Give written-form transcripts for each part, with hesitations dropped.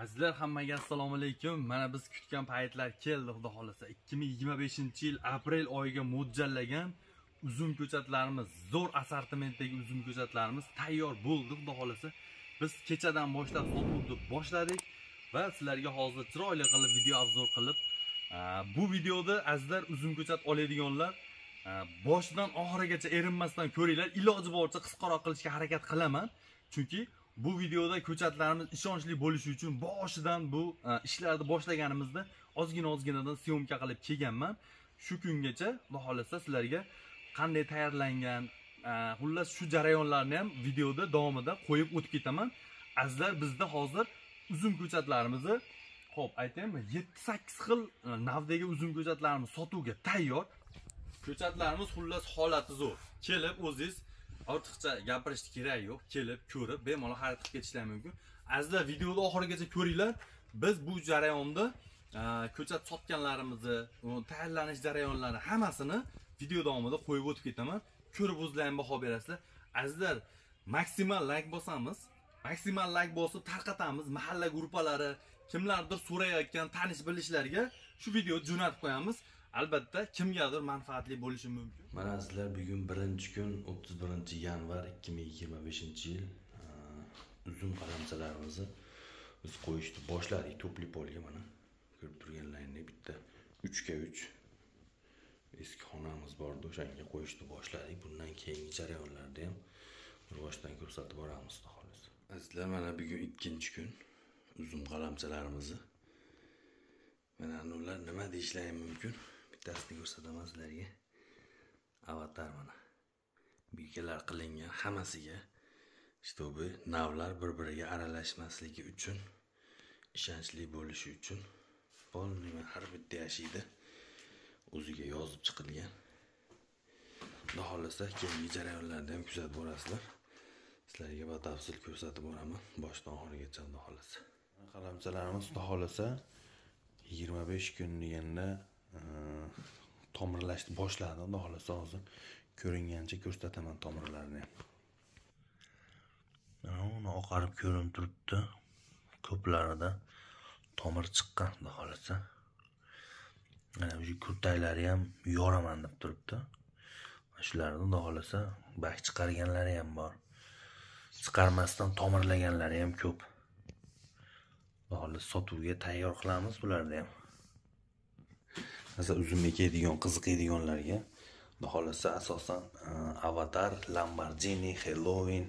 Azizlar, hammaga assalomu alaykum. Mana biz kutgan paytlar keldi, xudo xolasa. 2025-yil aprel oyiga mo'ljallagan uzum ko'chatlarimiz, zo'r assortimentdagi uzum ko'chatlarimiz tayyor bo'ldi, xudo xolasa. Biz kechadan boshlab sotuvni boshladik va sizlarga hozir chiroyli qilib video obzor qilib, bu videoda azizlar uzum ko'chat oladiganlar boshidan oxirigacha erinmasdan ko'ringlar. Iloji boricha qisqaroq qilishga harakat qilaman. Chunki bu videoda ko'chatlarimiz ishonchli bo'lishi uchun boshidan bu ishlarni boshlaganimizda ozginadan syomka qilib kelganman. Shu kungacha xudo xolasa sizlarga qanday tayyorlangan, xullas shu jarayonlarni ham videoda davomida qo'yib o'tib ketaman. Azizlar, bizda hozir uzum ko'chatlarimizni, xo'p, aytaymi, 7-8 xil navdagi uzum ko'chatlarimiz sotuvga tayyor. Ko'chatlarimiz xullas holati zo'r. Kelib o'zingiz ortiqcha gapirishni kerak yo'q, kelib ko'rib bemalol xarid qilib ketishlar mumkin. Azizlar, videoni oxirigacha ko'ringlar. Biz bu jarayonda ko'chat sotganlarimizni, tayyorlanish jarayonlarini hammasini video davomida qo'yib o'tib ketaman. Ko'rib o'zinglar ham baho berasizlar. Azizlar, maksimal like bosamiz. Maksimal like bosib tarqatamiz mahalla guruhlari, kimlardir so'rayotgan tanish bilishlarga shu videoni jo'natib qo'yamiz. Albatta kimgadir manfaatli bo'lishi mumkin. Mana sizlar, bugun 1-kun 31-yanvar 2025-yil uzum qalamchalarimizni biz qo'yishni boshladik to'pli polga. Mana ko'rib turganlaringizdek bitta 3x3 eski xonamiz bordi, o'shanga qo'yishni boshladik. Bundan keyingi jarayonlarda ham bir boshdan ko'rsatib boramiz, xolos. Azizlar, mana bugun 2-kun uzum qalamchalarimizni mana ular nima deyishlari mumkin? Bittasini ko'rsataman sizlarga. Avatar mana. Belgilar qilingan hammasiga, shtobi navlar bir-biriga aralashmasligi uchun, ishonchli bo'lishi uchun polni har bitta yashida o'ziga yozib chiqilgan. Xudo xolasa keyingi jarayonlarda ham kuzatib borasizlar. Sizlarga batafsil ko'rsatib boraman boshdan oxirigacha, xudo xolasa. Qalamchalarimiz xudo xolasa 25 kun deganda tomirlashni boshladi. Xudo xolasa hozir ko'ringancha ko'rsataman tomirlarni ham. Mana oqarib ko'rinib turibdi. Ko'plarida tomir chiqqan, xudo xolasa. Mana bu kurtaklari ham yoraman deb turibdi. Shularni xudo xolasa bak chiqarganlari ham bor. Chiqarmasdan tomirlaganlari ham ko'p. Xudo xolasa sotuvga tayyor qilamiz bularni ham. Masalan, uzum ekadigan, qiziqadiganlarga xudo xolasa asosan Avatar, Lamborghini, Halloween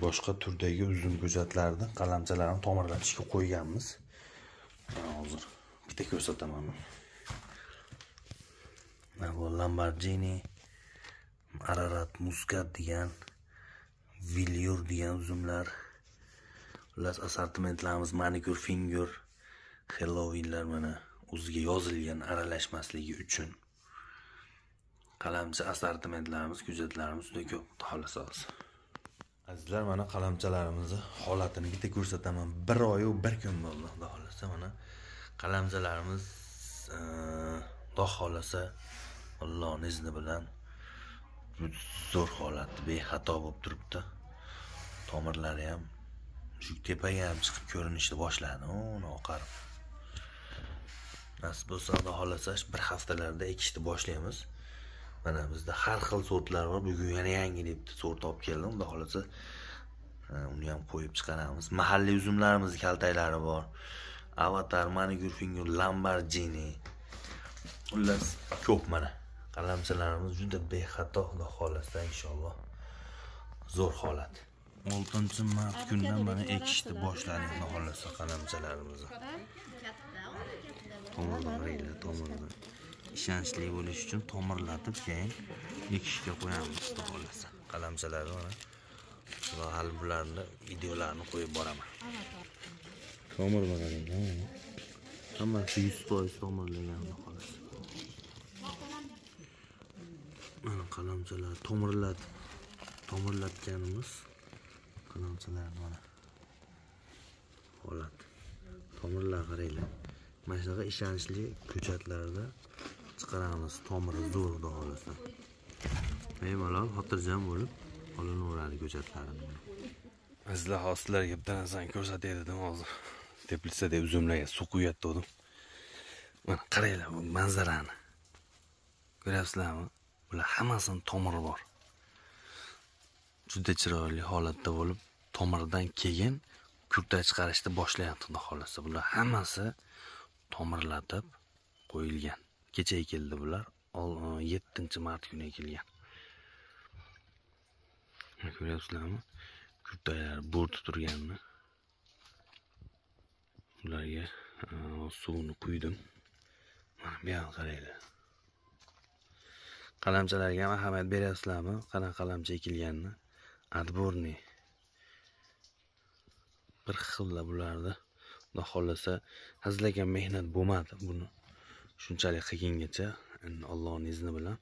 boshqa turdagi uzum ko'chatlarni qalamchalarni tomirlatishga qo'yganmiz. Hozir bitta ko'rsataman. Mana bu Lamborghini, Ararat, Muscat degan, Villiur degan uzumlar. Ular assortimentlarimiz Manicure Finger, Halloweenlar mana o'ziga yozilgan aralashmasligi uchun. Qalamcha assortimentlarimiz, ko'chatlarimiz juda ko'p, xolasa. Azizlar, mana qalamchalarimizni holatini bitta ko'rsataman. 1 oy va 1 kun bo'ldi, xudo xolasa. Mana qalamchalarimiz xudo xolasa Allohning izni bilan zo'r holatda, bexato bo'lib turibdi. Tomirlari ham shu tepaga ham chiqib ko'rinishni boshladi. Uni oqarib. Nasib bo'lsa, xudo xolasa bir haftalarda ekishni boshlaymiz. Mana bizda har xil sortlar bor. Bugun yana yangi deb sort olib keldim. Xudo xolasa uni ham qo'yib chiqaramiz. Mahalliy uzumlarimiz kaltaklari bor. Avatar, Manicure Finger, Lamborghini. Xullas ko'p mana. Qalamchalarimiz juda bexato, xudo xolasa inshaalloh. Zo'r holat. 6-mart kundan mana ekishni boshladik, xudo xolasa qalamchalarimizni. Tomirlar. Ishonchli bo'lish uchun tomirlatib keyin ekishga qo'yamiz, xudo xolasa. Qalamchalarni mana va hal bularni videolarini qo'yib boraman. Tomirlagan. Hammasi 100% tomirlagan, xudo xolasa. Mana qalamchalar tomirlatganimiz qalamchalar mana. Holat. Tomirlar qaranglar. Mana shunaqa ishonchli ko'chatlarda chiqaramiz. Tomiri zo'r, xudo xolasa. Bemalol xotirjam bo'lib olinaveradi ko'chatlarimiz. Sizlar hozirlarga bitta narsani ko'rsatay dedim hozir. Teplitsada uzumlarga suv quyatdim. Mana qaranglar bu manzarani. Ko'ryapsizlarmi? Bular hammasining tomiri bor. Juda chiroyli holatda bo'lib, tomiridan keyin kurta chiqarishni boshlayapti, xudo xolasa. Bular hammasi tomirlatib qo'yilgan. Kecha keldi bular. 7-mart kuni kelgan. Ko'ryapsizlarmi? Kurtalar bo'rtib turganini. Ularga suvni quydim. Mana bu yerga qaranglar. Qalamchalarga ham ahamiyat beryapsizlarmi? Qanaqa qalamcha ekilganini? Отборный. Bir xilda bularda. Xudo xolasa, hazlagan mehnat bo'lmadi buni. Shunchalik qilgangacha, endi Allohning izni bilan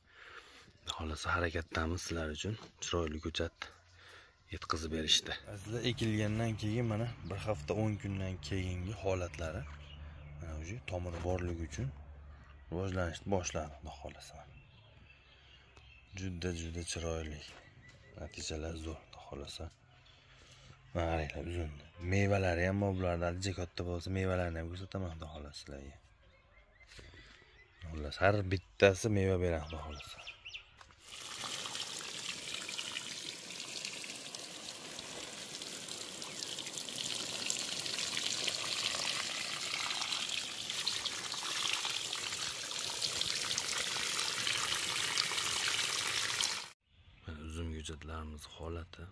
xudo xolasa harakatdamiz sizlar uchun. Chiroyli ko'chat yetkazib berishdi. Sizlar ekilgandan keyin mana bir hafta 10 kundan keyingi holatlari mana o'sha tomiri borligi uchun rivojlanishni boshladi, xudo xolasa. Juda chiroyli. Natijalar zo'r, xudo xolasa. Mana qaranglar uzumni. Mevalari ham bor bularda, ancha katta bo'lsa mevalarini ham ko'rsataman, xudo xolasa sizlarga. Xullas, har bittasi meva beradi, xudo xolasa. Uzum ko'chatlarimiz holati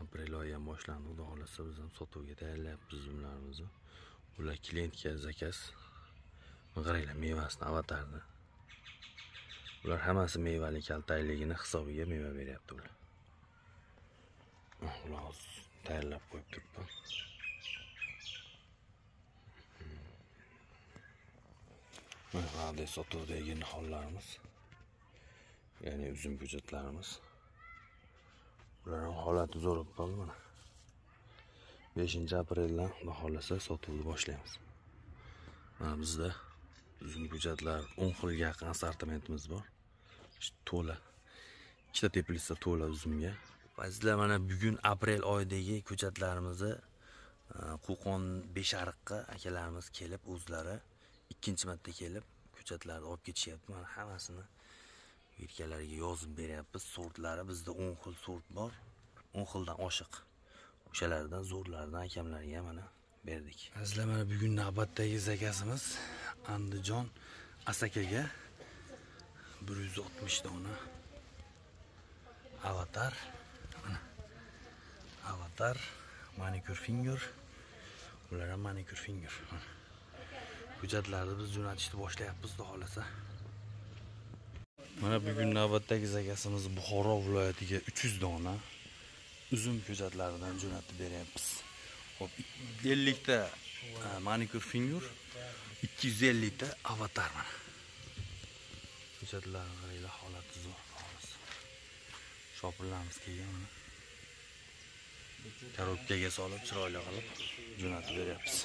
aprel oyi ham boshlandi, xudo xolasa biz ham sotuvga tayyorlayapmiz uzumlarimizni. Ular klientga zakaz. Qaranglar mevasini, avatarni. Ular hammasi mevali kaltayligini hisobiga meva beryapti ular. Ular tayyorlab qo'yib turibdi. Mana sotuvdagi nihollarimiz. Ya'ni uzum ko'chatlarimiz. Ularning holati zo'r bo'lib mana. 5-apreldan xudo xolasa sotuvni boshlaymiz. Mana bizda uzum ko'chatlar 10 xilga yaqin assortimentimiz bor. To'la. Ikkita teplitsa to'la uzumga. Sizlar mana bugun aprel oyidagi ko'chatlarimizni Qo'qon Beshariqqa akalarimiz kelib o'zlari ikkinchi marta kelib ko'chatlarni olib ketishyapti. Mana hammasini yelkalariga yozib beryapmiz. Sortlari bizda 10 xil sort bor. 10 xildan oshiq. O'shalardan zo'rlardan akamlarga mana berdik. Sizlar mana bugun navbatdagi zakazimiz Andijon Asakaga 160 dona avatar. Mana avatar, manicure finger. Ular ham manicure finger. Ko'chatlarni biz jo'natishni boshlayapmiz, xudo xolasa. Mana bugun navbatdagi zakazimiz Buxoro viloyatiga 300 dona uzum ko'chatlaridan jo'natib beryapmiz. Xo'p, 50 ta manicure finger, 250 ta avatar mana. Ko'chatlarning qaranglar holati zo'r. Shopirlarimiz kelgan mana. Korobkaga solib chiroyli qilib jo'natib beryapmiz.